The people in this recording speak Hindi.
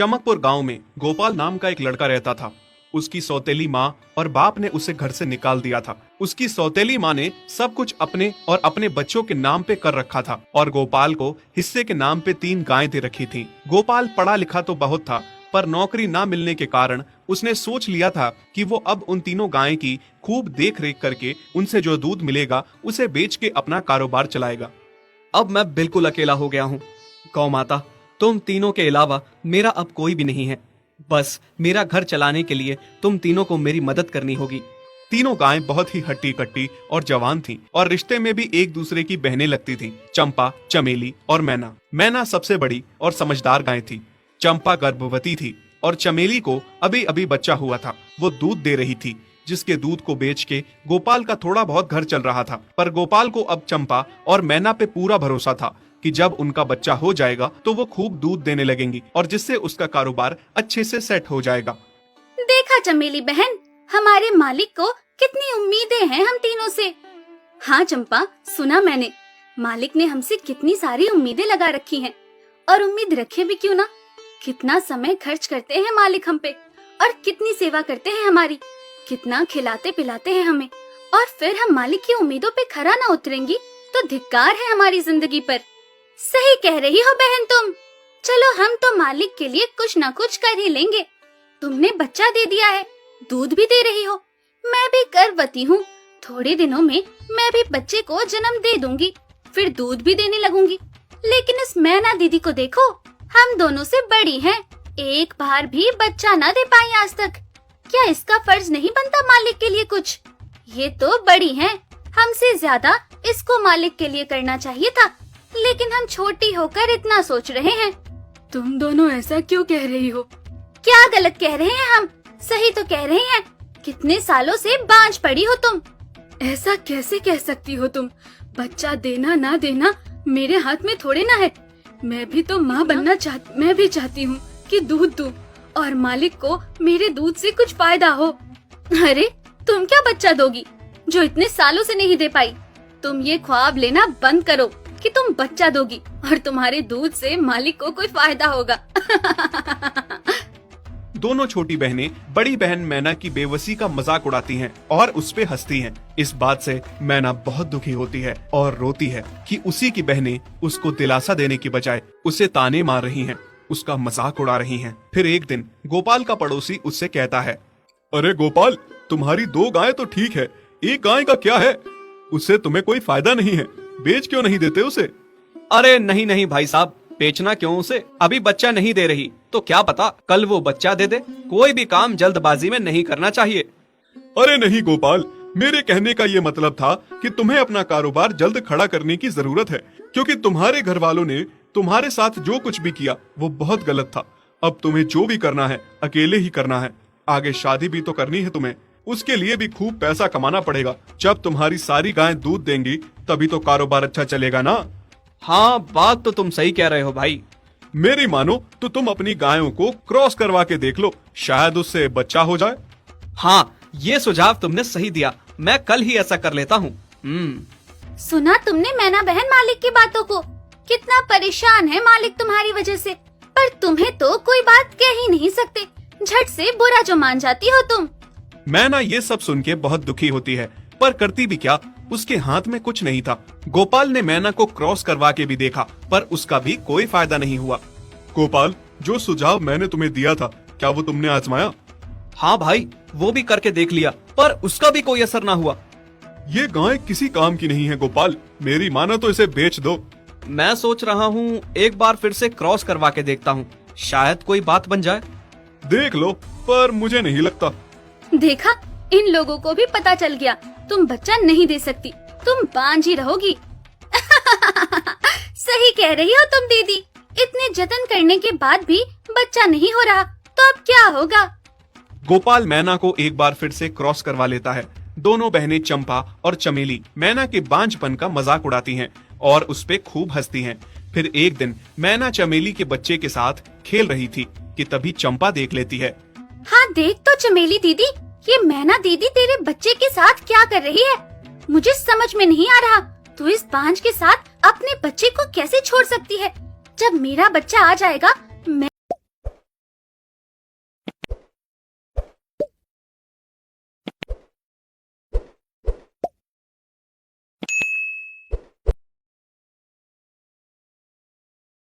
चमकपुर गांव में गोपाल नाम का एक लड़का रहता था। उसकी सौतेली माँ और बाप ने उसे घर से निकाल दिया था। उसकी सौतेली माँ ने सब कुछ अपने और अपने बच्चों के नाम पे कर रखा था और गोपाल को हिस्से के नाम पे 3 गायें दे रखी थीं। गोपाल पढ़ा लिखा तो बहुत था, पर नौकरी ना मिलने के कारण उसने सोच लिया था कि वो अब उन तीनों गायें की खूब देख रेख करके उनसे जो दूध मिलेगा उसे बेच के अपना कारोबार चलाएगा। अब मैं बिल्कुल अकेला हो गया हूँ। गौ माता, तुम तीनों के अलावा मेरा अब कोई भी नहीं है। बस मेरा घर चलाने के लिए तुम तीनों को मेरी मदद करनी होगी। तीनों गायें बहुत ही हट्टी कट्टी और जवान थीं और रिश्ते में भी एक दूसरे की बहनें लगती थीं। चंपा, चमेली और मैना। मैना सबसे बड़ी और समझदार गाय थी। चंपा गर्भवती थी और चमेली को अभी अभी बच्चा हुआ था। वो दूध दे रही थी, जिसके दूध को बेच के गोपाल का थोड़ा बहुत घर चल रहा था। पर गोपाल को अब चंपा और मैना पे पूरा भरोसा था कि जब उनका बच्चा हो जाएगा तो वो खूब दूध देने लगेंगी और जिससे उसका कारोबार अच्छे से सेट हो जाएगा। देखा चमेली बहन, हमारे मालिक को कितनी उम्मीदें हैं हम तीनों से। हाँ चंपा, सुना मैंने, मालिक ने हमसे कितनी सारी उम्मीदें लगा रखी हैं। और उम्मीद रखे भी क्यों ना, कितना समय खर्च करते हैं मालिक हम पे और कितनी सेवा करते हैं हमारी, कितना खिलाते पिलाते हैं हमें। और फिर हम मालिक की उम्मीदों पे खरा ना उतरेंगी तो धिक्कार है हमारी जिंदगी पर। सही कह रही हो बहन तुम। चलो हम तो मालिक के लिए कुछ ना कुछ कर ही लेंगे। तुमने बच्चा दे दिया है, दूध भी दे रही हो, मैं भी गर्भवती हूँ। थोड़े दिनों में मैं भी बच्चे को जन्म दे दूंगी, फिर दूध भी देने लगूंगी। लेकिन इस मैना दीदी को देखो, हम दोनों से बड़ी हैं, एक बार भी बच्चा ना दे पाई आज तक। क्या इसका फर्ज नहीं बनता मालिक के लिए कुछ? ये तो बड़ी हैं, हमसे ज्यादा इसको मालिक के लिए करना चाहिए था, लेकिन हम छोटी होकर इतना सोच रहे हैं। तुम दोनों ऐसा क्यों कह रही हो? क्या गलत कह रहे हैं हम? सही तो कह रहे हैं। कितने सालों से बांझ पड़ी हो तुम। ऐसा कैसे कह सकती हो तुम? बच्चा देना ना देना मेरे हाथ में थोड़े ना है। मैं भी तो माँ बनना मैं भी चाहती हूँ कि दूध दूँ और मालिक को मेरे दूध से कुछ फायदा हो। अरे तुम क्या बच्चा दोगी जो इतने सालों से नहीं दे पाई? तुम ये ख्वाब लेना बंद करो कि तुम बच्चा दोगी और तुम्हारे दूध से मालिक को कोई फायदा होगा। दोनों छोटी बहनें बड़ी बहन मैना की बेबसी का मजाक उड़ाती हैं और उस पे हंसती हैं। इस बात से मैना बहुत दुखी होती है और रोती है कि उसी की बहनें उसको दिलासा देने की बजाय उसे ताने मार रही हैं, उसका मजाक उड़ा रही हैं। फिर एक दिन गोपाल का पड़ोसी उससे कहता है, अरे गोपाल, तुम्हारी 2 गायें तो ठीक है, एक गाय का क्या है? उससे तुम्हें कोई फायदा नहीं है, बेच क्यों नहीं देते उसे? अरे नहीं नहीं भाई साहब, बेचना क्यों उसे? अभी बच्चा नहीं दे रही तो क्या पता कल वो बच्चा दे दे। कोई भी काम जल्दबाजी में नहीं करना चाहिए। अरे नहीं गोपाल, मेरे कहने का ये मतलब था कि तुम्हें अपना कारोबार जल्द खड़ा करने की जरूरत है, क्योंकि तुम्हारे घर वालों ने तुम्हारे साथ जो कुछ भी किया वो बहुत गलत था। अब तुम्हें जो भी करना है अकेले ही करना है। आगे शादी भी तो करनी है तुम्हें, उसके लिए भी खूब पैसा कमाना पड़ेगा। जब तुम्हारी सारी गायें दूध देंगी तभी तो कारोबार अच्छा चलेगा ना। हाँ, बात तो तुम सही कह रहे हो भाई। मेरी मानो तो तुम अपनी गायों को क्रॉस करवा के देख लो, शायद उससे बच्चा हो जाए। हाँ, ये सुझाव तुमने सही दिया, मैं कल ही ऐसा कर लेता हूँ। सुना तुमने मैना बहन मालिक की बातों को? कितना परेशान है मालिक तुम्हारी वजह से, पर तुम्हें तो कोई बात कह ही नहीं सकते। झट से बुरा जो मान जाती हो तुम। मैना ये सब सुन के बहुत दुखी होती है, पर करती भी क्या, उसके हाथ में कुछ नहीं था। गोपाल ने मैना को क्रॉस करवा के भी देखा, पर उसका भी कोई फायदा नहीं हुआ। गोपाल, जो सुझाव मैंने तुम्हें दिया था, क्या वो तुमने आजमाया? हाँ भाई, वो भी करके देख लिया, पर उसका भी कोई असर ना हुआ। ये गाय किसी काम की नहीं है गोपाल, मेरी मानो तो इसे बेच दो। मैं सोच रहा हूँ एक बार फिर से क्रॉस करवा के देखता हूँ, शायद कोई बात बन जाए। देख लो, पर मुझे नहीं लगता। देखा, इन लोगों को भी पता चल गया, तुम बच्चा नहीं दे सकती, तुम बांझ ही रहोगी। सही कह रही हो तुम दीदी, इतने जतन करने के बाद भी बच्चा नहीं हो रहा तो अब क्या होगा? गोपाल मैना को एक बार फिर से क्रॉस करवा लेता है। दोनों बहनें चंपा और चमेली मैना के बांझपन का मजाक उड़ाती हैं और उस पे खूब हंसती हैं। फिर एक दिन मैना चमेली के बच्चे के साथ खेल रही थी कि तभी चंपा देख लेती है। हाँ देख तो चमेली दीदी, ये मैना दीदी तेरे बच्चे के साथ क्या कर रही है? मुझे समझ में नहीं आ रहा, तू इस बांझ के साथ अपने बच्चे को कैसे छोड़ सकती है? जब मेरा बच्चा आ जाएगा